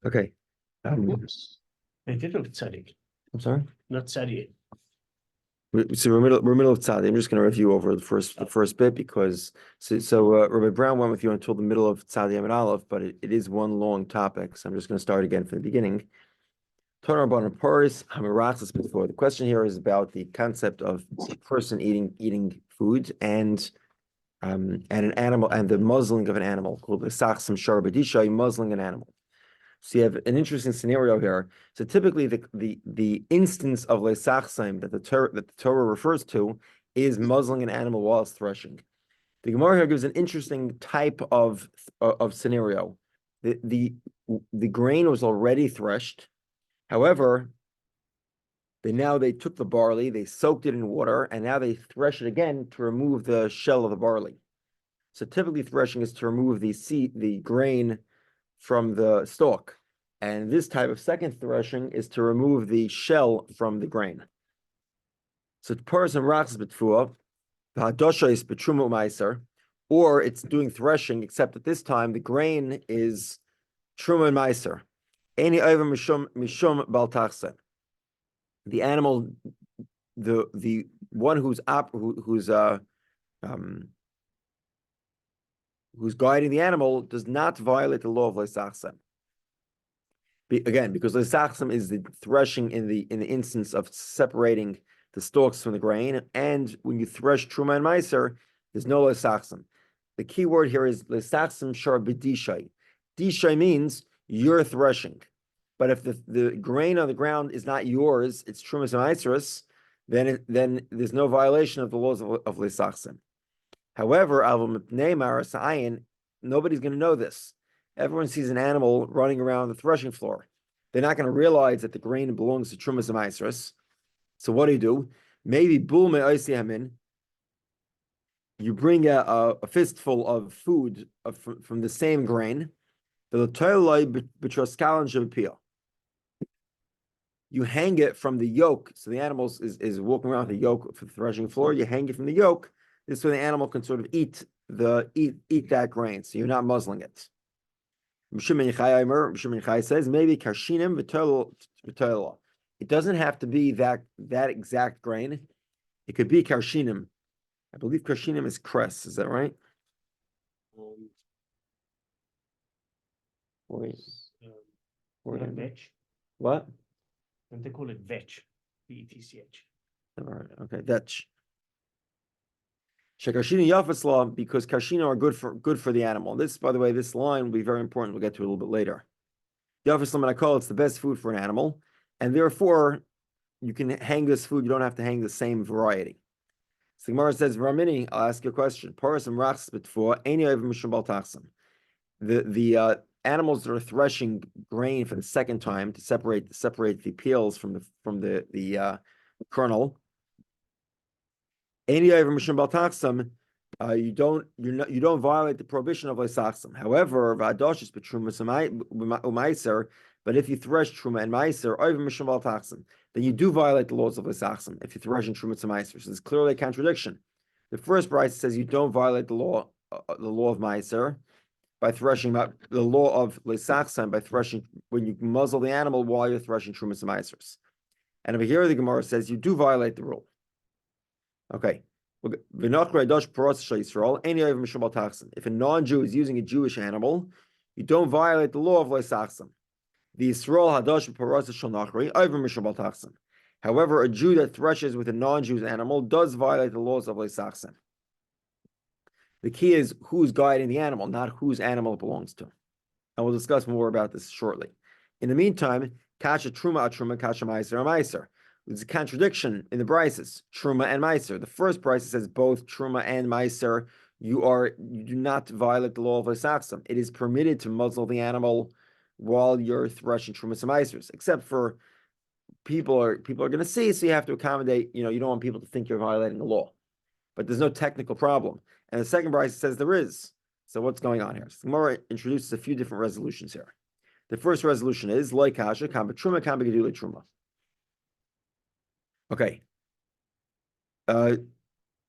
Okay. They did look tzaddik, I'm sorry. not tzaddik. So we're middle of tzadi. I'm just going to review over the first bit because Rabbi Brown went with you until the middle of tzadi Amid Aleph, but it is one long topic. So I'm just going to start again from the beginning. The question here is about the concept of a person eating food and an animal and the muzzling of an animal called the sachsim sharbadisha, muzzling an animal. So you have an interesting scenario here. So typically the instance of lesachsim that the Torah refers to is muzzling an animal while it's threshing. The Gemara here gives an interesting type of scenario. The grain was already threshed. However, they took the barley, they soaked it in water, and now they thresh it again to remove the shell of the barley. So typically threshing is to remove the grain from the stalk. And this type of second threshing is to remove the shell from the grain. So person rachs betfua, hadosha is betruma meiser, or it's doing threshing, except at this time the grain is truma and meiser. Any over mishum baltachsen. The animal, the one who's guiding the animal does not violate the law of lesachsen. Again, because lesachsen is the threshing in the instance of separating the stalks from the grain, and when you thresh truma and meiser, there's no lesachsen. The key word here is lesachsen shar b'dishay. Dishay means you're threshing, but if the grain on the ground is not yours, it's trumas and meiseris, then there's no violation of the laws of lesachsen. However, nobody's going to know this. Everyone sees an animal running around the threshing floor. They're not going to realize that the grain belongs to trumas and meiseris. So what do? Maybe bul me'oisihamin. You bring a fistful of food from the same grain. You hang it from the yoke. So the animal is walking around the yoke for the threshing floor. You hang it from the yoke. This way the animal can sort of eat that grain. So you're not muzzling it. Mishum Chai says maybe karshinim v'tola. It doesn't have to be that exact grain. It could be karshinim. I believe karshinim is cress. Is that right? Vetch. What? And they call it vetch. VETCH. All right. Okay, vetch. Shekarshina yafasla, because karshina are good for the animal. This, by the way, this line will be very important. We'll get to it a little bit later. Yafasla, when I call it's the best food for an animal, and therefore you can hang this food. You don't have to hang the same variety. So Gemara says, Ramini, I'll ask you a question. The animals that are threshing grain for the second time to separate the peels from the kernel. You don't violate the prohibition of lesachsim. However, but if you thresh truma and meiser, then you do violate the laws of lesachsim if you thresh in truma and meiser. So it's clearly a contradiction. The first brayso says you don't violate the law of meiser by threshing, the law of lesachsim by threshing when you muzzle the animal while you're threshing truma and meisers. And over here the Gemara says you do violate the rule. Okay. If a non-Jew is using a Jewish animal, you don't violate the law of lesachsim. The Yisrael hadash parasa shel nachri over mishal baltachsim. However, a Jew that threshes with a non-Jew's animal does violate the laws of lesachsim. The key is who's guiding the animal, not whose animal it belongs to. And we'll discuss more about this shortly. In the meantime, kasha truma kasha meiser meiser. There's a contradiction in the brises, truma and meiser. The first brisa says both truma and meiser, you do not violate the law of lesachsim. It is permitted to muzzle the animal while you're threshing trumas and meisers, except for people are going to see, so you have to accommodate. You don't want people to think you're violating the law, but there's no technical problem. And the second brisa says there is. So what's going on here? So Gemara introduces a few different resolutions here. The first resolution is loy kasha kamba truma kamba gedule truma. Okay.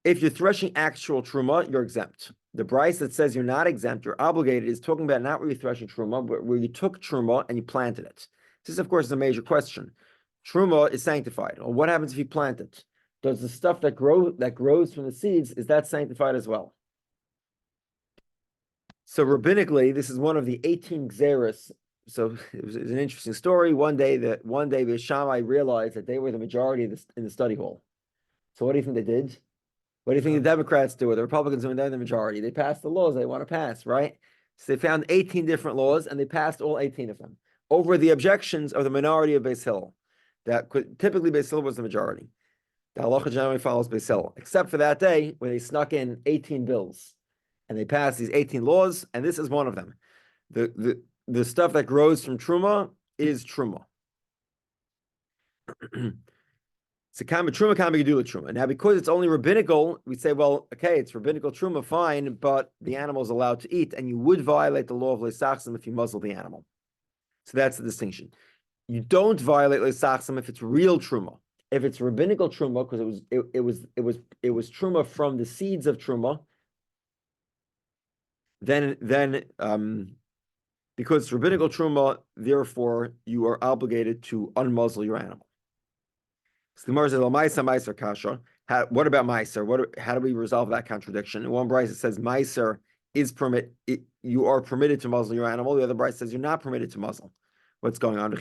If you're threshing actual truma, you're exempt. The Bryce that says you're not exempt, you're obligated, is talking about not where you're threshing truma, but where you took truma and you planted it. This, of course, is a major question. Truma is sanctified. Well, what happens if you plant it? Does the stuff that grows from the seeds, is that sanctified as well? So rabbinically, this is one of the 18 xeris. So it was an interesting story. One day the Shammai realized that they were the majority in the study hall. So what do you think they did? What do you think the Democrats do, or the Republicans when they're the majority? They passed the laws they want to pass, right? So they found 18 different laws, and they passed all 18 of them over the objections of the minority of Beis Hillel. Typically Beis Hillel was the majority. The halacha generally follows Beis Hillel, except for that day when they snuck in 18 bills, and they passed these 18 laws, and this is one of them. The stuff that grows from truma is truma. So truma can be gedula truma. Now, because it's only rabbinical, we say, well, okay, it's rabbinical truma, fine, but the animal is allowed to eat, and you would violate the law of leisachsim if you muzzle the animal. So that's the distinction. You don't violate leisachsim if it's real truma. If it's rabbinical truma, because it was truma from the seeds of truma, then because it's rabbinical truma, therefore you are obligated to unmuzzle your animal. So the Gemara says, "Ma'aser kasha." What about ma'aser? How do we resolve that contradiction? In one brayso says ma'aser is you are permitted to muzzle your animal. The other brayso says you're not permitted to muzzle. What's going on? Well,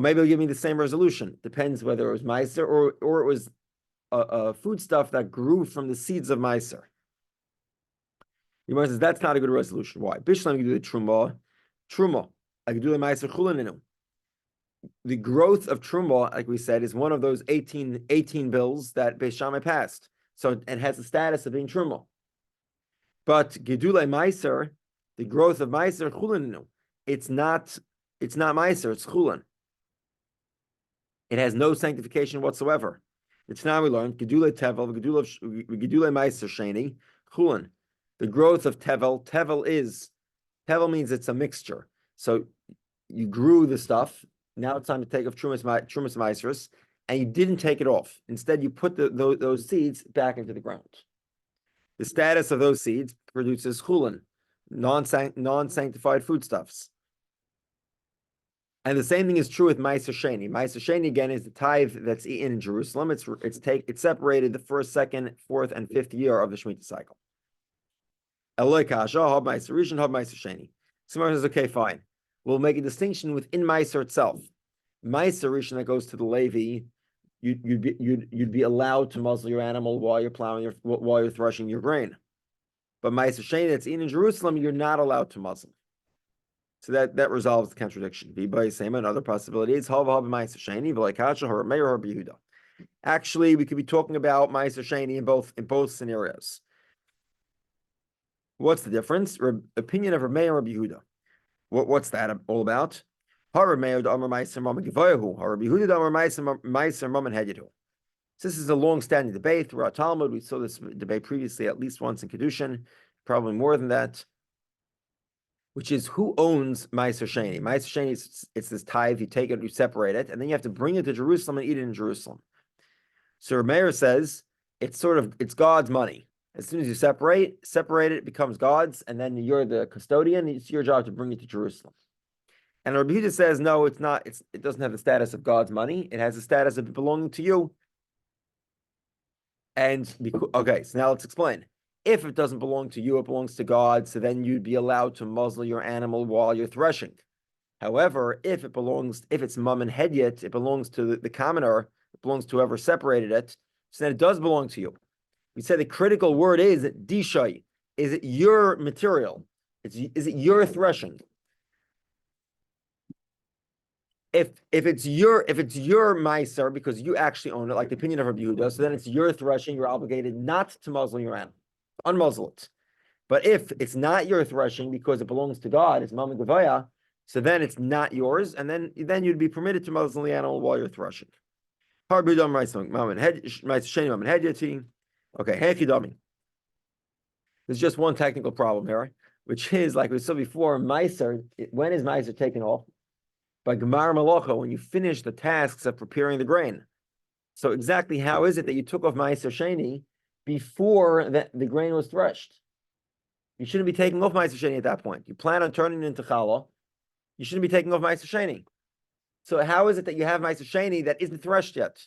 maybe they'll give me the same resolution. Depends whether it was ma'aser or it was a foodstuff that grew from the seeds of ma'aser. The Gemara says that's not a good resolution. Why? Bishlam do the truma. I could do the ma'aser chulaninu. The growth of truma, like we said, is one of those 18 bills that Beis Shammai passed. So it has the status of being truma. But gedule ma'aser, the growth of ma'aser chulaninu, it's not ma'aser, it's chulan. It has no sanctification whatsoever. It's now we learned gedule tevel, gedule ma'aser sheni, chulan. The growth of tevel means it's a mixture. So you grew the stuff. Now it's time to take off trumas ma'aseros, and you didn't take it off. Instead, you put those seeds back into the ground. The status of those seeds produces chulin, non-sanctified foodstuffs. And the same thing is true with ma'aser sheni. Ma'aser sheni again is the tithe that's eaten in Jerusalem. It's separated the first, second, fourth, and fifth year of the Shemitah cycle. Eloi kasha hab ma'aser rishon hab ma'aser sheni. Someone says, okay, fine. We'll make a distinction within Meiser itself. Meiser Rishon that goes to the Levi, you'd be allowed to muzzle your animal while you're plowing while you're threshing your grain. But Meiser Sheni that's eaten in Jerusalem, you're not allowed to muzzle. So that resolves the contradiction. Another possibility is Meiser Sheni v'leikasha or Meir or Yehudah. Actually, we could be talking about Meiser Sheni in both scenarios. What's the difference? Opinion of Meir or Yehudah. What's that all about? So this is a long-standing debate throughout Talmud. We saw this debate previously at least once in Kedushin, probably more than that, which is who owns Ma'aser Sheni? Ma'aser Sheni, it's this tithe, you take it, you separate it, and then you have to bring it to Jerusalem and eat it in Jerusalem. So Meir says it's God's money. As soon as you separate it, it becomes God's, and then you're the custodian. It's your job to bring it to Jerusalem. And Rabbi Yehudah says, no, it's not. It doesn't have the status of God's money. It has the status of belonging to you. Okay, so now let's explain. If it doesn't belong to you, it belongs to God. So then you'd be allowed to muzzle your animal while you're threshing. However, if it's mum and hedyet, it belongs to the commoner. It belongs to whoever separated it. So then it does belong to you. We say the critical word is dishai. Is it your material? Is it your threshing? If it's your meiser because you actually own it, like the opinion of Rabbi Yehudah, so then it's your threshing. You're obligated not to muzzle your animal, unmuzzle it. But if it's not your threshing because it belongs to God, it's mama gavaya, so then it's not yours, and then you'd be permitted to muzzle the animal while you're threshing. Okay, hechidami. There's just one technical problem here, which is, like we saw before, meiser. When is meiser taken off? By gemar malacha, when you finish the tasks of preparing the grain. So exactly how is it that you took off meiser sheni before the grain was threshed. You shouldn't be taking off Ma'aser Sheni at that point. You plan on turning it into challah. You shouldn't be taking off Ma'aser Sheni. So how is it that you have Ma'aser Sheni that isn't threshed yet?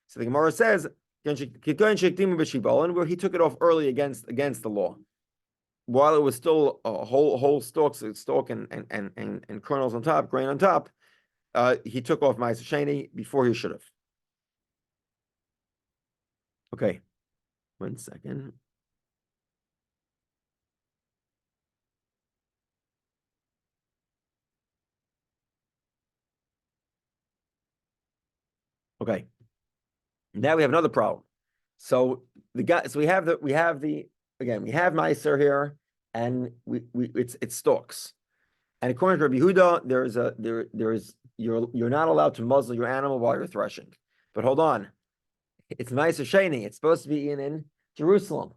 So the Gemara says, where he took it off early against the law, while it was still a whole stalk and kernels on top, grain on top. He took off Ma'aser Sheni before he should have. Okay, 1 second. Okay. Now we have another problem. So we have Meiser here, and it's stalks. And according to Rabbi Yehudah, you're not allowed to muzzle your animal while you're threshing. But hold on, it's Meiser Sheni. It's supposed to be in Jerusalem.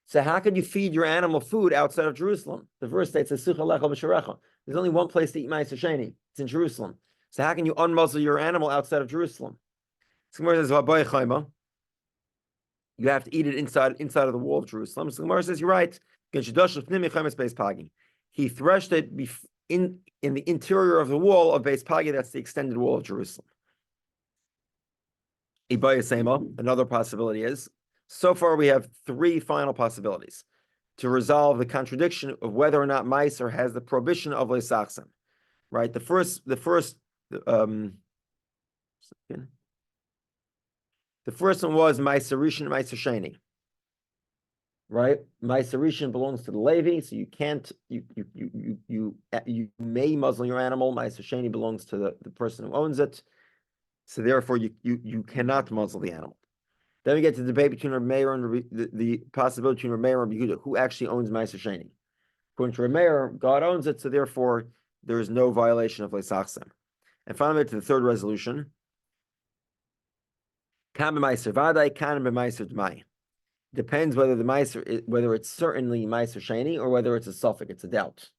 So how can you feed your animal food outside of Jerusalem? The verse states, there's only one place to eat Meiser Sheni. It's in Jerusalem. So how can you unmuzzle your animal outside of Jerusalem? So Gemara says, you have to eat it inside of the wall of Jerusalem. So Gemara says, you're right. He threshed it in the interior of the wall of Beis Pagi. That's the extended wall of Jerusalem. Another possibility is, so far we have 3 final possibilities to resolve the contradiction of whether or not Meiser has the prohibition of Leisachsim. Right? The first one was Meiser Rishon and Meiser Sheni. Right? Meiser Rishon belongs to the Levi, so you can't you may muzzle your animal. Meiser Sheni belongs to the person who owns it. So therefore you cannot muzzle the animal. Then we get to the debate between Rabbi Meir and the possibility between Rabbi Meir and Rabbi Yehudah, who actually owns Meiser Sheni. According to Rabbi Meir, God owns it, so therefore there is no violation of Leisachsim. And finally, to the third resolution. Kamma Meiser Vadai, Kamma Meiser D'mai. Depends whether whether it's certainly Meiser Sheni or whether it's a suffix, it's a doubt.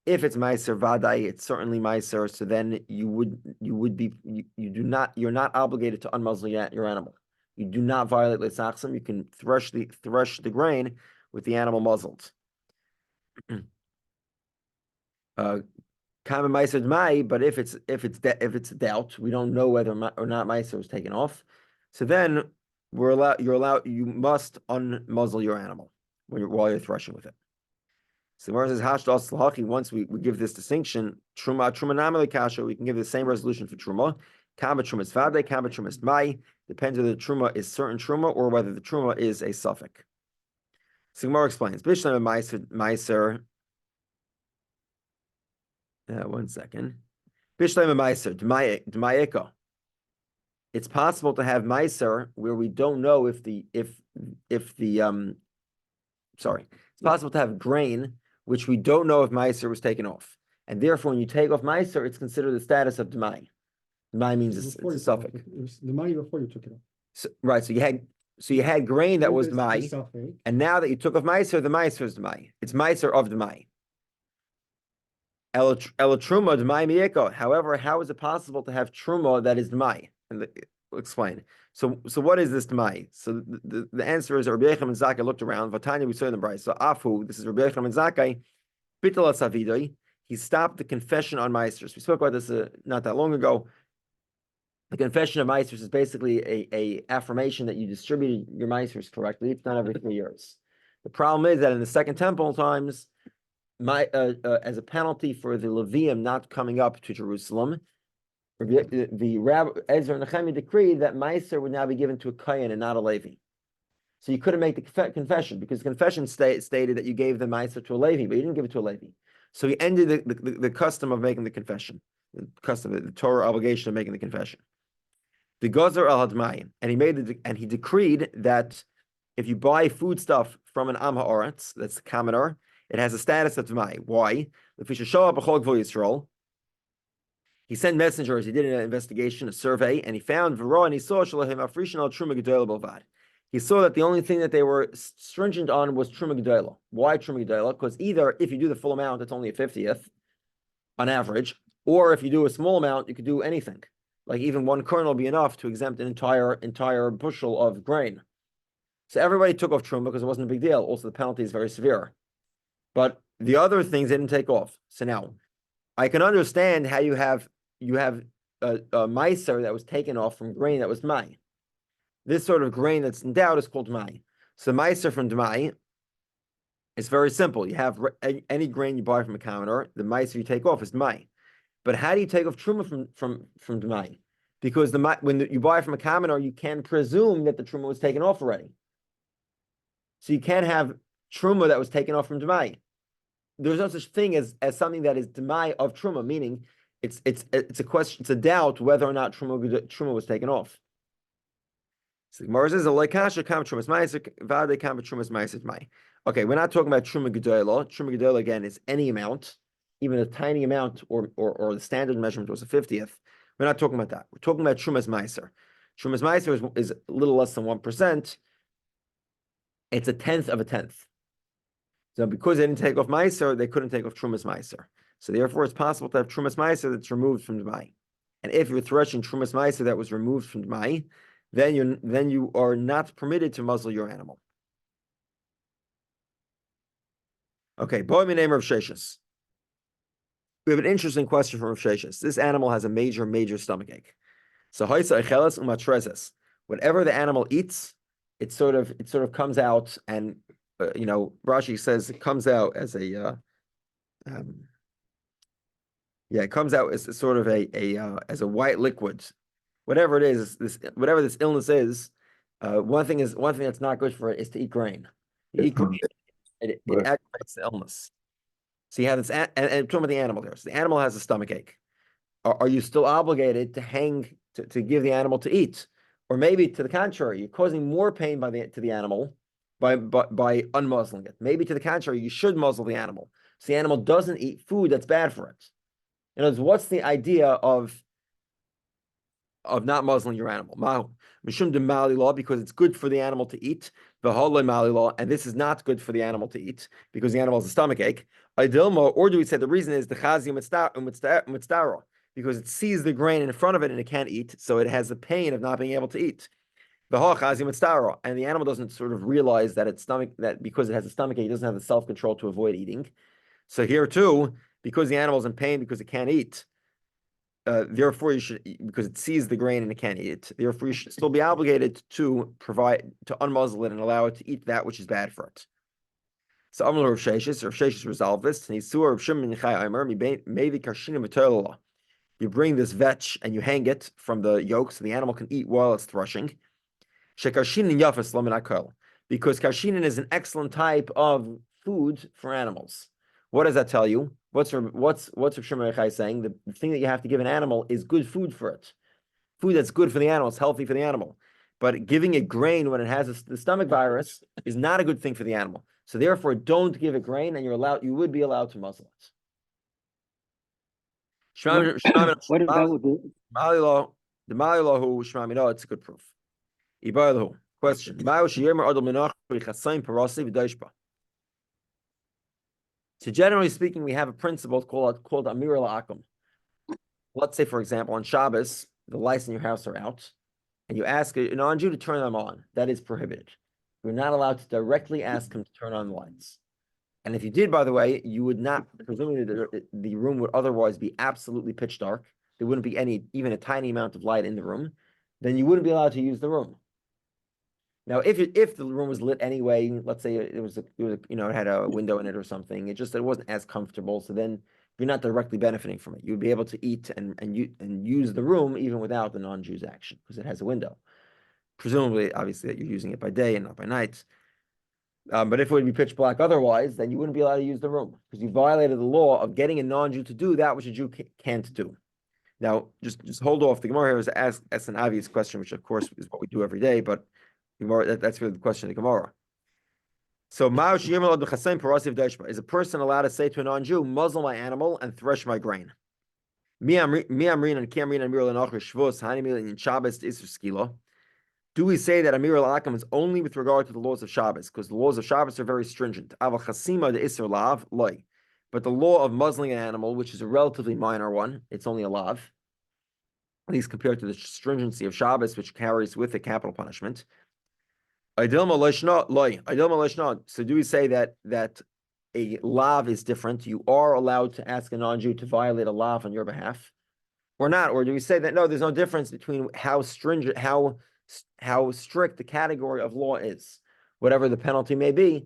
If it's Meiser Vadai, it's certainly Meiser, so then you're not obligated to unmuzzle your animal. You do not violate Leisachsim. You can thresh the grain with the animal muzzled. Kamma Meiser D'mai, but if it's a doubt, we don't know whether or not Meiser was taken off. So then you must unmuzzle your animal while you're threshing with it. So Gemara says, Hashdas Lahachi, once we give this distinction, Truma Namale Kasha, we can give the same resolution for Truma. Kamma Truma is Vade, Kamma Truma is Mai. Depends whether the Truma is certain Truma or whether the Truma is a suffix. So Gemara explains, Bishlam Meiser. 1 second. Bishlam Meiser, D'mayeka. It's possible to have Meiser where we don't know it's possible to have grain which we don't know if Meiser was taken off. And therefore, when you take off Meiser, it's considered the status of D'mai. D'mai means it's a suffix. It was D'mai before you took it off. So, right, so you had grain that was D'mai, and now that you took off Meiser, the Meiser is D'mai. It's Meiser of D'mai. El Truma D'mai Mieko. However, how is it possible to have Truma that is D'mai? And we'll explain. So what is this D'mai? So the answer is Rabbi Yechim and Zakkai looked around. Vatanya, we saw in the Bryce. So Afu, this is Rabbi Yechim and Zakkai. Bitala Savidoi. He stopped the confession on Meisters. We spoke about this not that long ago. The confession of Meisters is basically a affirmation that you distributed your Meisters correctly. It's not every 3 years. The problem is that in the Second Temple times, as a penalty for the Levium not coming up to Jerusalem, the Rabbi Ezra and Nehemiah decreed that Meiser would now be given to a Kohen and not a Levi. So you couldn't make the confession because the confession stated that you gave the Meiser to a Levi, but you didn't give it to a Levi. So he ended the custom of making the confession, the Torah obligation of making the confession. The Gozer al Hadmayim, and he decreed that if you buy foodstuff from an Am Ha'aretz, that's the commoner, it has a status of D'mai. Why? He sent messengers. He did an investigation, a survey, and he found V'ro, and he saw Shalahim Afrishin al Truma Gedolah Bavad. He saw that the only thing that they were stringent on was Truma Gedolah. Why Truma Gedolah? Because either if you do the full amount, it's only a 50th on average, or if you do a small amount, you could do anything. Like even one kernel will be enough to exempt an entire bushel of grain. So everybody took off truma because it wasn't a big deal. Also, the penalty is very severe. But the other things they didn't take off. So now, I can understand how you have a meiser that was taken off from grain that was mai. This sort of grain that's in doubt is called mai. So meiser from mai, it's very simple. You have any grain you buy from a commoner, the meiser you take off is mai. But how do you take off truma from mai? Because when you buy from a commoner, you can presume that the truma was taken off already. So you can't have truma that was taken off from demai. There's no such thing as something that is demai of truma, meaning it's a question, it's a doubt whether or not truma was taken off. So Gemara says, okay, we're not talking about truma gedolah. Truma gedolah again is any amount, even a tiny amount, or the standard measurement was a 50th. We're not talking about that. We're talking about trumas meiser. Trumas meiser is a little less than 1%. It's a tenth of a tenth. So because they didn't take off meiser, they couldn't take off trumas meiser. So therefore, it's possible to have trumas meiser that's removed from the mai. And if you're threshing trumas meiser that was removed from the mai, then you are not permitted to muzzle your animal. Okay, boy, my name Rav Sheshes. We have an interesting question from Rav Sheshes. This animal has a major stomach ache. So whatever the animal eats, it sort of comes out, and Rashi says it comes out as a it comes out as sort of as a white liquid. Whatever it is, whatever this illness is, one thing that's not good for it is to eat grain. Eat grain, it aggravates the illness. So you have this, and talking about the animal there. So the animal has a stomach ache. Are you still obligated to hang to give the animal to eat? Or maybe to the contrary, you're causing more pain to the animal by unmuzzling it. Maybe to the contrary, you should muzzle the animal. So the animal doesn't eat food that's bad for it. In other words, what's the idea of not muzzling your animal? Mishum de mali law, because it's good for the animal to eat. V'holoi mali law, and this is not good for the animal to eat because the animal has a stomach ache. Idilma, or do we say the reason is the chazi mitztaro, because it sees the grain in front of it and it can't eat, so it has the pain of not being able to eat. And the animal doesn't sort of realize that that because it has a stomach ache, it doesn't have the self-control to avoid eating. So here too, because the animal's in pain because it can't eat, therefore you should, because it sees the grain and it can't eat it, therefore you should still be obligated to unmuzzle it and allow it to eat that which is bad for it. So Amar Rav Sheshes resolved this. You bring this vetch and you hang it from the yoke so the animal can eat while it's threshing. Because karshinin is an excellent type of food for animals. What does that tell you? What's Rav Shimon saying? The thing that you have to give an animal is good food for it. Food that's good for the animal, it's healthy for the animal. But giving it grain when it has the stomach virus is not a good thing for the animal. So therefore, don't give it grain, and you would be allowed to muzzle it. What about the Malilo who Shmamino? It's a good proof. Question: So generally speaking, we have a principle called Amir al-Akum. Let's say, for example, on Shabbos, the lights in your house are out, and you ask a non-Jew to turn them on. That is prohibited. You're not allowed to directly ask him to turn on the lights. And if you did, by the way, you would not, presumably the room would otherwise be absolutely pitch dark. There wouldn't be even a tiny amount of light in the room. Then you wouldn't be allowed to use the room. Now, if the room was lit anyway, let's say it had a window in it or something, it wasn't as comfortable. So then you're not directly benefiting from it. You'd be able to eat and use the room even without the non-Jew's action because it has a window. Presumably, obviously, that you're using it by day and not by night. But if it would be pitch black otherwise, then you wouldn't be allowed to use the room because you violated the law of getting a non-Jew to do that which a Jew can't do. Now, just hold off. The Gemara here is asked an obvious question, which of course is what we do every day, but that's really the question of the Gemara. So, is a person allowed to say to a non-Jew, muzzle my animal and thresh my grain? Do we say that Amir al-Akam is only with regard to the laws of Shabbos? Because the laws of Shabbos are very stringent. But the law of muzzling an animal, which is a relatively minor one, it's only a lav, at least compared to the stringency of Shabbos, which carries with it capital punishment. So do we say that a lav is different? You are allowed to ask a non-Jew to violate a lav on your behalf, or not? Or do we say that no, there's no difference between how stringent, how strict the category of law is, whatever the penalty may be,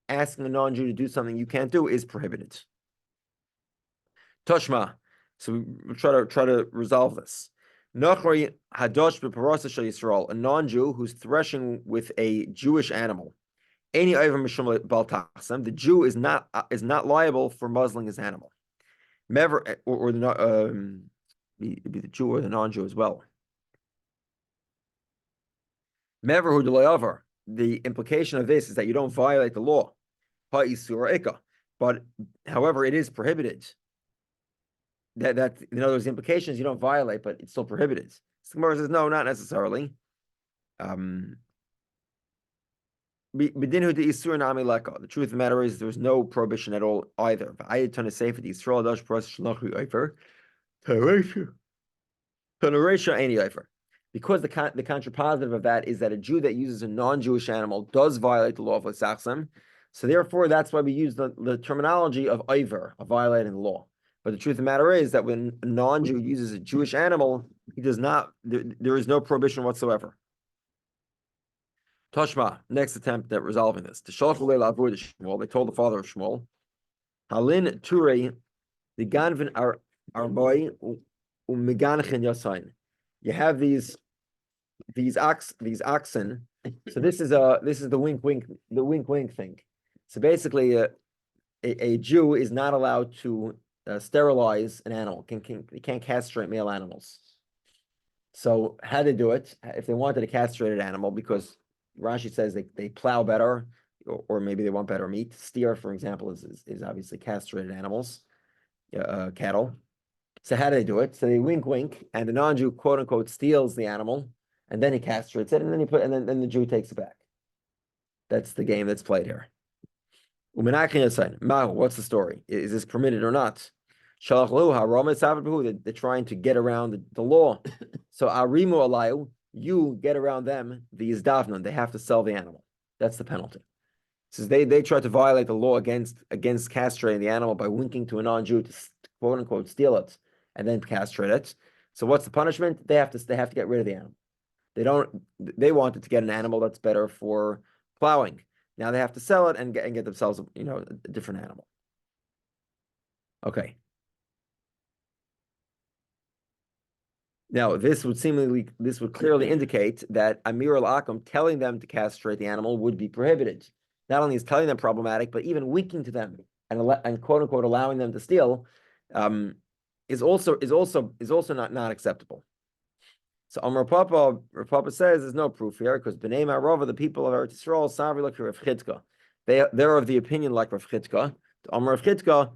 asking a non-Jew to do something you can't do is prohibited. Toshma. So we try to resolve this. A non-Jew who's threshing with a Jewish animal. The Jew is not liable for muzzling his animal. Or the be the Jew or the non-Jew as well. The implication of this is that you don't violate the law. But however, it is prohibited. That in other words, the implication is you don't violate, but it's still prohibited. So Gemara says no, not necessarily. The truth of the matter is there was no prohibition at all either. Because the contrapositive of that is that a Jew that uses a non-Jewish animal does violate the law of L'sachsam. So therefore, that's why we use the terminology of Iver, of violating the law. But the truth of the matter is that when a non-Jew uses a Jewish animal, he does not. There is no prohibition whatsoever. Toshma, next attempt at resolving this. They told the father of Shmuel, Halin Ture, the Ganvin Arboy, Umeganchin Yasain. You have these oxen. So this is the wink wink thing. So basically, a Jew is not allowed to sterilize an animal. He can't castrate male animals. So how do they do it? If they wanted a castrated animal, because Rashi says they plow better, or maybe they want better meat. Steer, for example, is obviously castrated animals, cattle. So how do they do it? So they wink, and the non-Jew quote unquote steals the animal, and then he castrates it, and then the Jew takes it back. That's the game that's played here. What's the story? Is this permitted or not? They're trying to get around the law. So arimu alayu, you get around them. These davnan, they have to sell the animal. That's the penalty. Says they try to violate the law against castrating the animal by winking to a non-Jew to quote unquote steal it and then castrate it. So what's the punishment? They have to get rid of the animal. They wanted to get an animal that's better for plowing. Now they have to sell it and get themselves a different animal. Okay. Now, this would clearly indicate that Amir al-Akam telling them to castrate the animal would be prohibited. Not only is telling them problematic, but even winking to them and quote unquote allowing them to steal is also not acceptable. So Rav Papa says there's no proof here because Bnei Ma'arava, the people of Eretz Yisrael, Savri like Rav Chidka. They're of the opinion like Rav Chidka. Rav Chidka,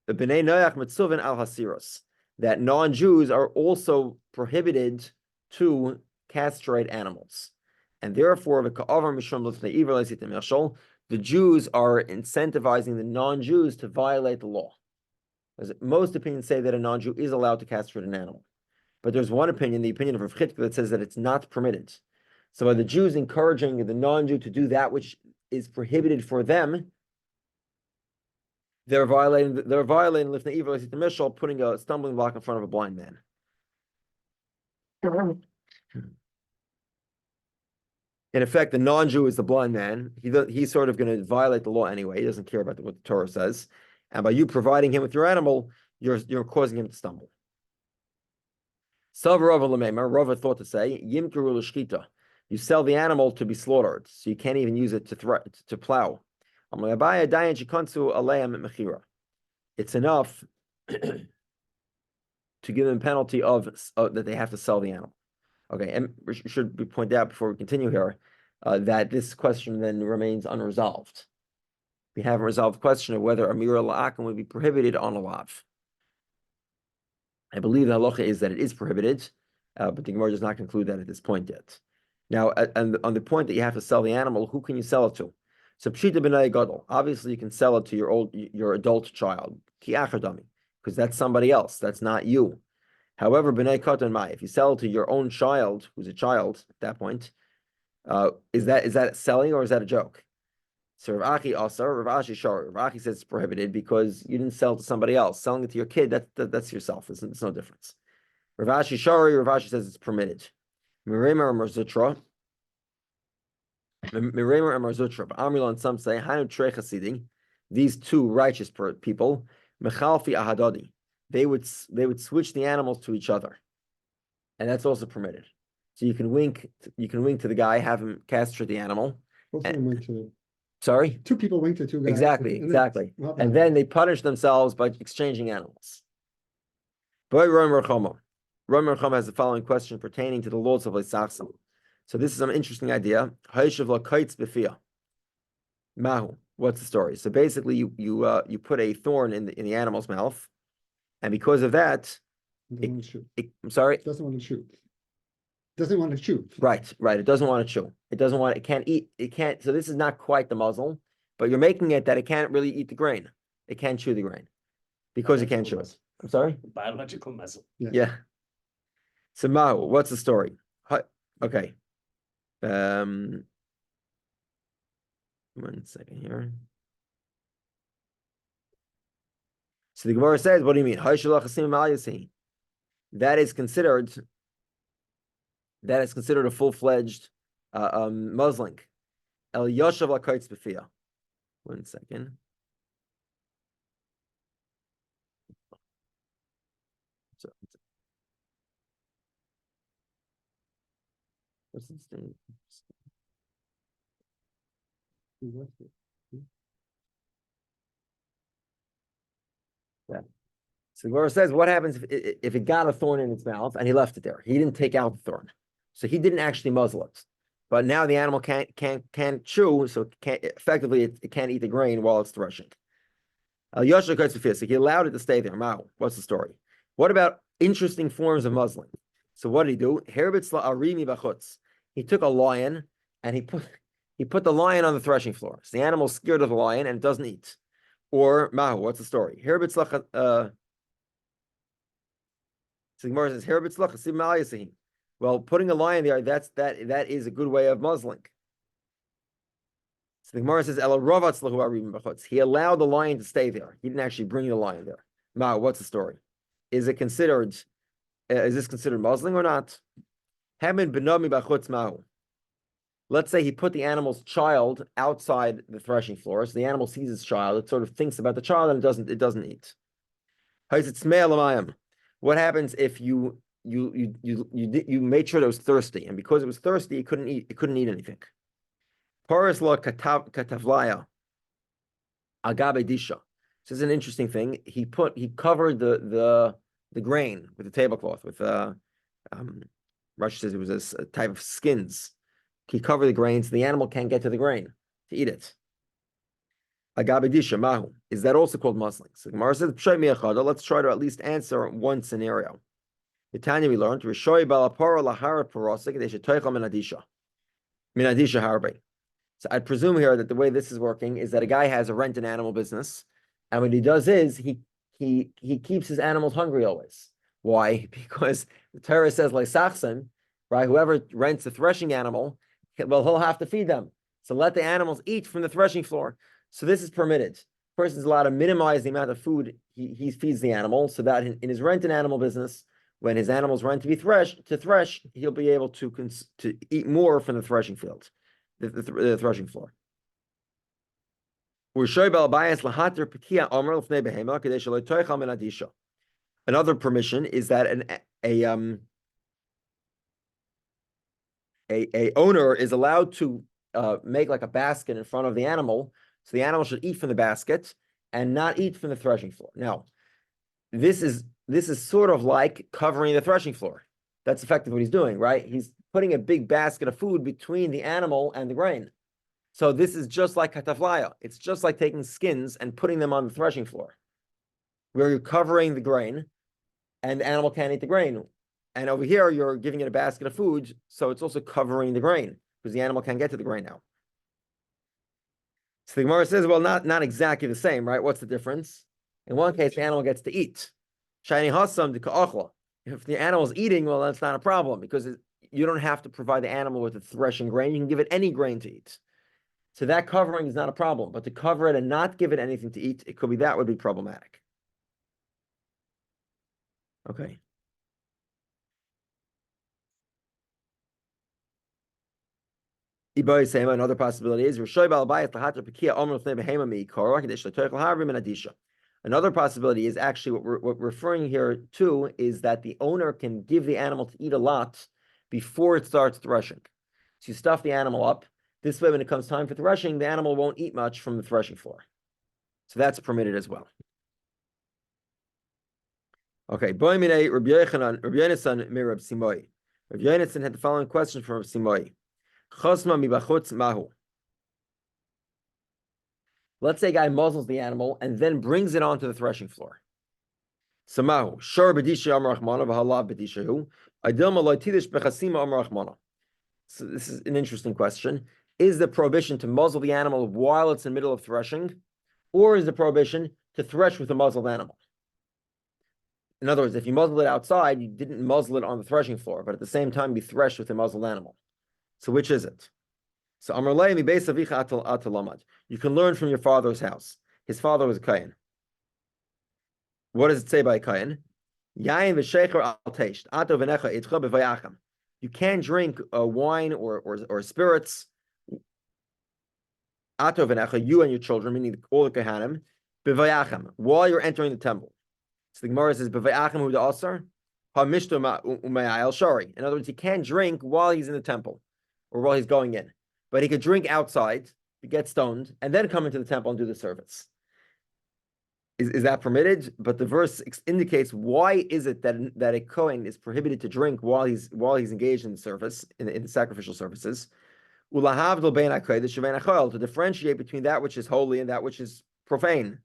the Bnei Noach Mitzuvin al Hasiros, that non-Jews are also prohibited to castrate animals. And therefore, the Jews are incentivizing the non-Jews to violate the law. Most opinions say that a non-Jew is allowed to castrate an animal. But there's one opinion, the opinion of Rav Chidka, that says that it's not permitted. So by the Jews encouraging the non-Jew to do that which is prohibited for them, they're violating Lifnei Evil Leisit Mishal, putting a stumbling block in front of a blind man. In effect, the non-Jew is the blind man. He's sort of going to violate the law anyway. He doesn't care about what the Torah says. And by you providing him with your animal, you're causing him to stumble. Rava thought to say, Yimkiru l'shkita. You sell the animal to be slaughtered, so you can't even use it to plow. It's enough to give them a penalty of that they have to sell the animal. Okay, and it should be pointed out before we continue here that this question then remains unresolved. We haven't resolved the question of whether Amir al-Akam would be prohibited on a lav. I believe the halacha is that it is prohibited, but the Gemara does not conclude that at this point yet. Now, and on the point that you have to sell the animal, who can you sell it to? So pshita b'nai gadol. Obviously, you can sell it to your adult child, ki achadami, because that's somebody else. That's not you. However, b'nai katan mai. If you sell it to your own child, who's a child at that point, Is that selling or is that a joke? So Rav Achi also, Rav Ashi Shar. Rav Achi says it's prohibited because you didn't sell to somebody else. Selling it to your kid, that's yourself. It's no difference. Rav Ashi Shari, Rav Ashi says it's permitted. Mirimer and Marzutra. Mirimer and Marzutra. Amrila and some say, Hanu Trei Chassidim, these two righteous people, Mechalfi Ahadadi. They would switch the animals to each other. And that's also permitted. So you can wink to the guy, have him castrate the animal. Sorry? Two people wink to two guys. Exactly. And then they punish themselves by exchanging animals. Romer Chama has the following question pertaining to the laws of Leisachsim. So this is an interesting idea. Mahu. What's the story? So basically, you put a thorn in the animal's mouth, and because of that, I'm sorry. Doesn't want to shoot. Doesn't want to shoot. Right. It doesn't want to chew. It can't eat. It can't. So this is not quite the muzzle, but you're making it that it can't really eat the grain. It can't chew the grain because it can't chew it. I'm sorry. Biological muzzle. Yeah. So Mahu, what's the story? Okay. 1 second here. So the Gemara says, what do you mean? That is considered a full-fledged muzzling. El Yoshav Lakaitz Befia. 1 second. So, what's this thing? Yeah. So the Gemara says, what happens if it got a thorn in its mouth and he left it there? He didn't take out the thorn, so he didn't actually muzzle it. But now the animal can't chew, so effectively it can't eat the grain while it's threshing. So he allowed it to stay there. Mao, what's the story? What about interesting forms of muzzling? So what did he do? He took a lion and he put the lion on the threshing floor. So the animal's scared of the lion and it doesn't eat. Or Mahu, what's the story? So the Gemara says, well, putting a lion there, that is a good way of muzzling. So the Gemara says, he allowed the lion to stay there. He didn't actually bring the lion there. Mahu, what's the story? Is this considered muzzling or not? Let's say he put the animal's child outside the threshing floor, so the animal sees its child, it sort of thinks about the child and it doesn't eat. What happens if you made sure that it was thirsty, and because it was thirsty, it couldn't eat anything? Paris la katavlaya agabe disha. This is an interesting thing. He covered the grain with a tablecloth with Rashi says it was a type of skins. He covered the grain so the animal can't get to the grain to eat it. Agabedisha mahu. Is that also called muzzling? So Gemara says, let's try to at least answer one scenario. The Tanya we learned, Rishoy balapara lahara parosik deshetoichal minadisha. Minadisha harbe. So I'd presume here that the way this is working is that a guy has a rent an animal business, and what he does is he keeps his animals hungry always. Why? Because the Torah says like sachsim, right? Whoever rents a threshing animal, well, he'll have to feed them. So let the animals eat from the threshing floor. So this is permitted. The person's allowed to minimize the amount of food he feeds the animal, so that in his rent an animal business, when his animals run to thresh, he'll be able to eat more from the threshing field, the threshing floor. Another permission is that a owner is allowed to make like a basket in front of the animal, so the animal should eat from the basket and not eat from the threshing floor. Now, this is sort of like covering the threshing floor. That's effectively what he's doing, right? He's putting a big basket of food between the animal and the grain. So this is just like kataflaya. It's just like taking skins and putting them on the threshing floor, where you're covering the grain and the animal can't eat the grain. And over here, you're giving it a basket of food, so it's also covering the grain because the animal can't get to the grain now. So the Gemara says, well, not exactly the same, right? What's the difference? In one case, the animal gets to eat. Shiny hasam de ka'achla. If the animal's eating, well, that's not a problem because you don't have to provide the animal with a threshing grain. You can give it any grain to eat. So that covering is not a problem, but to cover it and not give it anything to eat, it could be that would be problematic. Okay. Another possibility is another possibility is actually what we're referring here to is that the owner can give the animal to eat a lot before it starts threshing. So you stuff the animal up. This way, when it comes time for threshing, the animal won't eat much from the threshing floor. So that's permitted as well. Okay. Rabbi Yonasan had the following question from Rabbi Simoi. Let's say a guy muzzles the animal and then brings it onto the threshing floor. Samahu, shor b'disha amar rachmana v'halav b'dishahu. Adilma lo tidish b'chasima amar rachmana. So this is an interesting question. Is the prohibition to muzzle the animal while it's in the middle of threshing, or is the prohibition to thresh with a muzzled animal? In other words, if you muzzle it outside, you didn't muzzle it on the threshing floor, but at the same time you thresh with a muzzled animal. So which is it? So Amar mi beis avicha atalamad. You can learn from your father's house. His father was a kohen. What does it say by a kohen? Yain v'shecher al teisht. Ato v'necha itcha b'vayacham. You can't drink wine or spirits. Ato v'necha, you and your children, meaning all the kohanim, b'vayacham, while you're entering the temple. So the Gemara says b'vayacham hu da'asar ha mishto u'mayayel shari. In other words, he can't drink while he's in the temple or while he's going in. But he could drink outside, get stoned, and then come into the temple and do the service. Is that permitted? But the verse indicates why is it that a Kohen is prohibited to drink while he's engaged in the service, in the sacrificial services. To differentiate between that which is holy and that which is profane.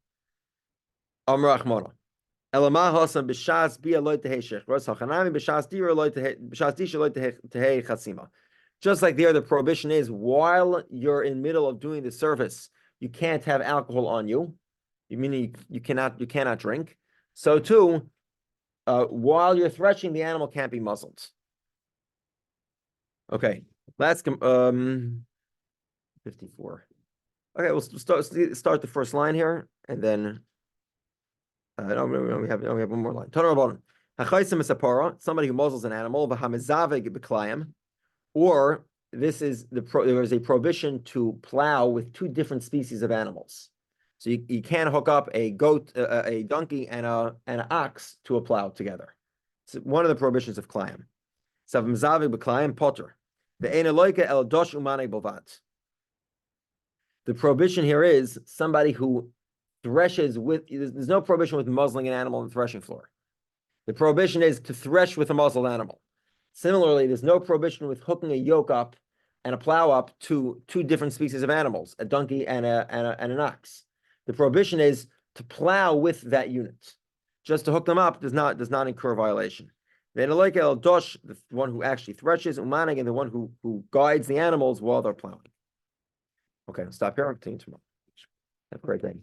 Just like there, the prohibition is while you're in the middle of doing the service, you can't have alcohol on you. Meaning you cannot drink. So too, while you're threshing, the animal can't be muzzled. Okay, let's 54. Okay, we'll start the first line here, and then no, we have one more line. Somebody who muzzles an animal, or this is there is a prohibition to plow with two different species of animals. So you can't hook up a goat, a donkey, and an ox to a plow together. It's one of the prohibitions of klayim. The prohibition here is somebody who threshes with. There's no prohibition with muzzling an animal on the threshing floor. The prohibition is to thresh with a muzzled animal. Similarly, there's no prohibition with hooking a yoke up and a plow up to two different species of animals, a donkey and an ox. The prohibition is to plow with that unit. Just to hook them up does not incur violation. Then the one who actually threshes, umanig, and the one who guides the animals while they're plowing. Okay, I'll stop here. I'll continue tomorrow. Have a great day.